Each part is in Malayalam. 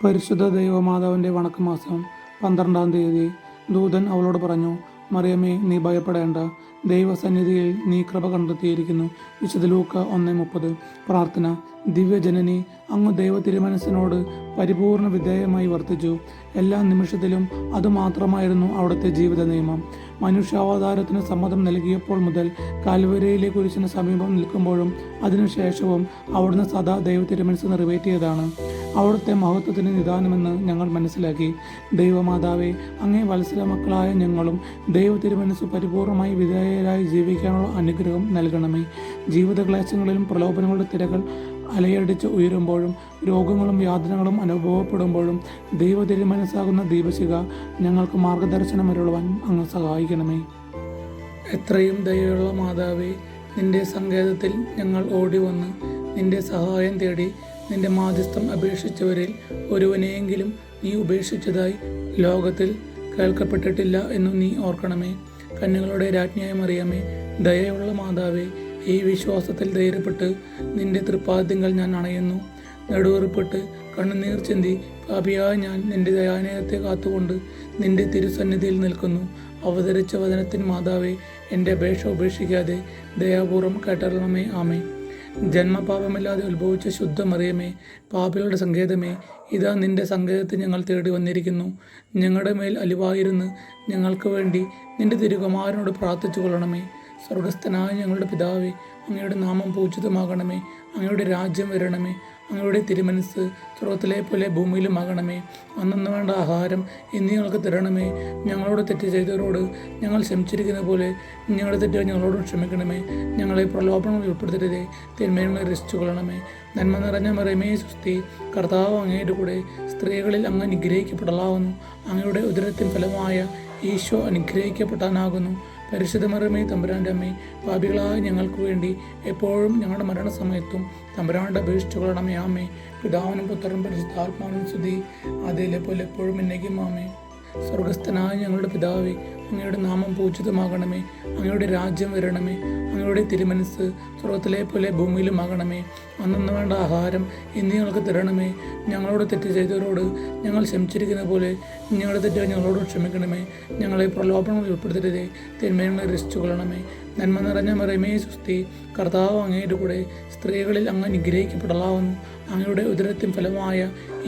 പരിശുദ്ധ ദൈവമാതാവിൻ്റെ വണക്കമാസം 12-ാം തീയതി. ദൂതൻ അവളോട് പറഞ്ഞു, മറിയമേ, നീ ഭയപ്പെടേണ്ട, ദൈവസന്നിധിയിൽ നീ കൃപ കണ്ടെത്തിയിരിക്കുന്നു. വിശുദ്ധ ലൂക്ക 1:30. പ്രാർത്ഥന. ദിവ്യജനനി, അങ്ങ് ദൈവ തിരുമനസ്സിനോട് പരിപൂർണ വിധേയമായി വർത്തിച്ചു. എല്ലാ നിമിഷത്തിലും അതുമാത്രമായിരുന്നു അവിടുത്തെ ജീവിത നിയമം. മനുഷ്യാവതാരത്തിന് സമ്മതം നൽകിയപ്പോൾ മുതൽ കാൽവരിയിലെ കുരിശിന് സമീപം നിൽക്കുമ്പോഴും അതിനുശേഷവും അവിടുന്ന് സദാ ദൈവ തിരുമനസ് നിറവേറ്റിയതാണ് അവിടുത്തെ മഹത്വത്തിന് നിദാനമെന്ന് ഞങ്ങൾ മനസ്സിലാക്കി. ദൈവമാതാവേ, അങ്ങേ വത്സല മക്കളായ ഞങ്ങളും ദൈവ തിരുമനസ് പരിപൂർണമായി വിധേയരായി ജീവിക്കാനുള്ള അനുഗ്രഹം നൽകണമേ. ജീവിത ക്ലേശങ്ങളിലും പ്രലോഭനങ്ങളുടെ തിരകൾ അലയടിച്ച് ഉയരുമ്പോഴും രോഗങ്ങളും യാതനകളും അനുഭവപ്പെടുമ്പോഴും ദൈവ തിരുമനസ്സാകുന്ന ദീപശിഖ ഞങ്ങൾക്ക് മാർഗദർശനമരുളുവാൻ അങ്ങ് സഹായിക്കണമേ. എത്രയും ദയയുള്ള മാതാവേ, നിന്റെ സങ്കേതത്തിൽ ഞങ്ങൾ ഓടി വന്ന് നിന്റെ സഹായം തേടി നിന്റെ മാധ്യസ്ഥം അപേക്ഷിച്ചവരിൽ ഒരുവനെയെങ്കിലും നീ ഉപേക്ഷിച്ചതായി ലോകത്തിൽ കേൾക്കപ്പെട്ടിട്ടില്ല എന്നു നീ ഓർക്കണമേ. കന്യകളുടെ രാജ്ഞിയായ മറിയമേ, ദയയുള്ള മാതാവേ, ഈ വിശ്വാസത്തിൽ ധൈര്യപ്പെട്ട് നിന്റെ തൃപ്പാദ്യങ്ങൾ ഞാൻ അണയുന്നു. നെടുവേർപ്പെട്ട് കണ്ണുനീർ ചിന്തി പാപിയായ ഞാൻ നിന്റെ ദയാനയത്തെ കാത്തുകൊണ്ട് നിന്റെ തിരുസന്നിധിയിൽ നിൽക്കുന്നു. അവതരിച്ച വചനത്തിൻ മാതാവേ, എൻ്റെ അപേക്ഷ ഉപേക്ഷിക്കാതെ ദയാപൂർവം കേട്ടറിയണമേ. ആമേ. ജന്മപാപമില്ലാതെ ഉത്ഭവിച്ച ശുദ്ധ മറിയമേ, പാപികളുടെ സങ്കേതമേ, ഇതാ നിന്റെ സങ്കേതത്തിൽ ഞങ്ങൾ തേടി വന്നിരിക്കുന്നു. ഞങ്ങളുടെ മേൽ അലിവായിരുന്ന് ഞങ്ങൾക്ക് വേണ്ടി നിന്റെ തിരുകുമാരനോട് പ്രാർത്ഥിച്ചു കൊള്ളണമേ. സ്വർഗസ്ഥനായ ഞങ്ങളുടെ പിതാവേ, അങ്ങയുടെ നാമം പൂജിതമാകണമേ. അങ്ങയുടെ രാജ്യം വരണമേ. അങ്ങയുടെ തിരുമനസ് സ്വർഗത്തിലെ പോലെ ഭൂമിയിലുമാകണമേ. അന്നു വേണ്ട ആഹാരം ഇന്ന് ഞങ്ങൾക്ക് തരണമേ. ഞങ്ങളോട് തെറ്റ് ചെയ്തവരോട് ഞങ്ങൾ ക്ഷമിച്ചിരിക്കുന്ന പോലെ ഞങ്ങളുടെ തെറ്റുകൾ ഞങ്ങളോടും ക്ഷമിക്കണമേ. ഞങ്ങളെ പ്രലോഭനങ്ങൾ ഉൾപ്പെടുത്തരുതേ, തിന്മകളെ രക്ഷിച്ചു കൊള്ളണമേ. നന്മ നിറഞ്ഞ മറിയമേ, സ്വസ്തി, കർത്താവ് അങ്ങയുടെ കൂടെ സ്ത്രീകളിൽ അങ്ങ് അനുഗ്രഹിക്കപ്പെടലാവുന്നു. അങ്ങയുടെ ഉദരത്തിൻ ഫലമായ ഈശോ അനുഗ്രഹിക്കപ്പെട്ടാനാകുന്നു. പരിശുദ്ധ മറിയമേ, തമ്പുരാൻ്റെ അമ്മേ, പാപികളായ ഞങ്ങൾക്ക് വേണ്ടി എപ്പോഴും ഞങ്ങളുടെ മരണസമയത്തും തമ്പുരാൻ്റെ അപേക്ഷിച്ചു കൊള്ളണമേ. ആമേ. പിതാവിനും പുത്രനും പരിശുദ്ധാത്മാവിനും സ്തുതി, അതിലെ പോലെ എപ്പോഴും എന്നേക്കും. ആമേ. സ്വർഗസ്ഥനായ ഞങ്ങളുടെ പിതാവേ, അങ്ങയുടെ നാമം പൂജിതമാകണമേ. അങ്ങയുടെ രാജ്യം വരണമേ. അങ്ങയുടെ തിരുമനസ് സ്വർഗത്തിലെ പോലെ ഭൂമിയിലുമാകണമേ. അന്നു വേണ്ട ആഹാരം ഇന്ന് ഞങ്ങൾക്ക് തരണമേ. ഞങ്ങളോട് തെറ്റ് ചെയ്തവരോട് ഞങ്ങൾ ക്ഷമിച്ചിരിക്കുന്ന പോലെ ഞങ്ങളുടെ തെറ്റുകൾ ഞങ്ങളോട് ക്ഷമിക്കണമേ. ഞങ്ങളെ പ്രലോഭനങ്ങൾ ഉൾപ്പെടുത്തരുതേ, തിന്മകളെ രക്ഷിച്ചു കൊള്ളണമേ. നന്മ നിറഞ്ഞ മറിയമേ, സ്വസ്തി, കർത്താവ് അങ്ങയുടെ കൂടെ സ്ത്രീകളിൽ അങ്ങ് അനുഗ്രഹിക്കപ്പെടലാവുന്നു. അങ്ങയുടെ ഉദരത്തിൻ ഫലമായ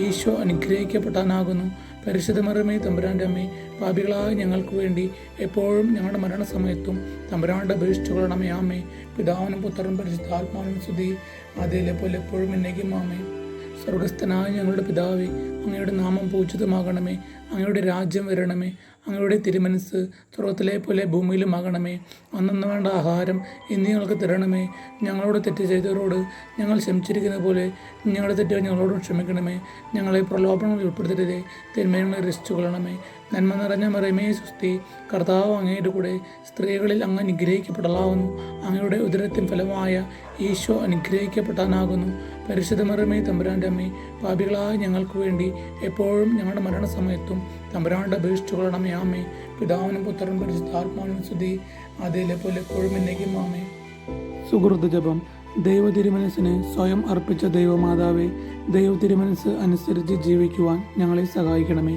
ഈശോ അനുഗ്രഹിക്കപ്പെട്ടാനാകുന്നു. പരിശുദ്ധ മറിയമേ, തമ്പുരാൻ്റെ അമ്മേ, പാപികളായ ഞങ്ങൾക്ക് വേണ്ടി എപ്പോഴും ഞങ്ങളുടെ മരണസമയത്തും തമ്പുരാൻ്റെ അപേക്ഷിച്ചു കൊള്ളണമേ. ആമേ. പിതാവിനും പുത്രനും പരിശുദ്ധാത്മാവിനും സ്തുതി, അതിലെ പോലെ എപ്പോഴും എന്നേക്കും. ആമേ. സ്വർഗസ്ഥനായ ഞങ്ങളുടെ പിതാവേ, അങ്ങയുടെ നാമം പൂജിതമാകണമേ. അങ്ങയുടെ രാജ്യം വരണമേ. അങ്ങയുടെ തിരുമനസ് സ്വർഗത്തിലെ പോലെ ഭൂമിയിലുമാകണമേ. അന്നു വേണ്ട ആഹാരം ഇന്ന് ഞങ്ങൾക്ക് തരണമേ. ഞങ്ങളോട് തെറ്റ് ചെയ്തവരോട് ഞങ്ങൾ ക്ഷമിച്ചിരിക്കുന്ന പോലെ ഞങ്ങളുടെ തെറ്റുകൾ ഞങ്ങളോട് ക്ഷമിക്കണമേ. ഞങ്ങളെ പ്രലോഭനങ്ങൾ ഉൾപ്പെടുത്തരുതേ, തിന്മകളെ രക്ഷിച്ചു കൊള്ളണമേ. നന്മ നിറഞ്ഞ മറിയമേ, സ്വസ്തി, കർത്താവ് അങ്ങയുടെ കൂടെ സ്ത്രീകളിൽ അങ്ങ് അനുഗ്രഹിക്കപ്പെടലാവുന്നു. അങ്ങയുടെ ഉദരത്തിൻ ഫലമായ ഈശോ അനുഗ്രഹിക്കപ്പെട്ടാനാകുന്നു. പരിശുദ്ധ മറിയമേ, തമ്പുരാൻ്റെ അമ്മേ, പാപികളായ ഞങ്ങൾക്ക് വേണ്ടി എപ്പോഴും ഞങ്ങളുടെ മരണസമയത്തും തമ്പുരാൻ്റെ അപേക്ഷിച്ചു കൊള്ളണമേ. ആമേ. പിതാവിനും പുത്രനും പരിശുദ്ധാത്മാവിനും സ്തുതി, അതിലെ പോലെ എപ്പോഴും എന്നേക്കും. ആമേ. സുഹൃത്ത് ജപം. ദൈവ തിരുമനസ്സിനെ സ്വയം അർപ്പിച്ച ദൈവമാതാവേ, ദൈവ തിരുമനസ് അനുസരിച്ച് ജീവിക്കുവാൻ ഞങ്ങളെ സഹായിക്കണമേ.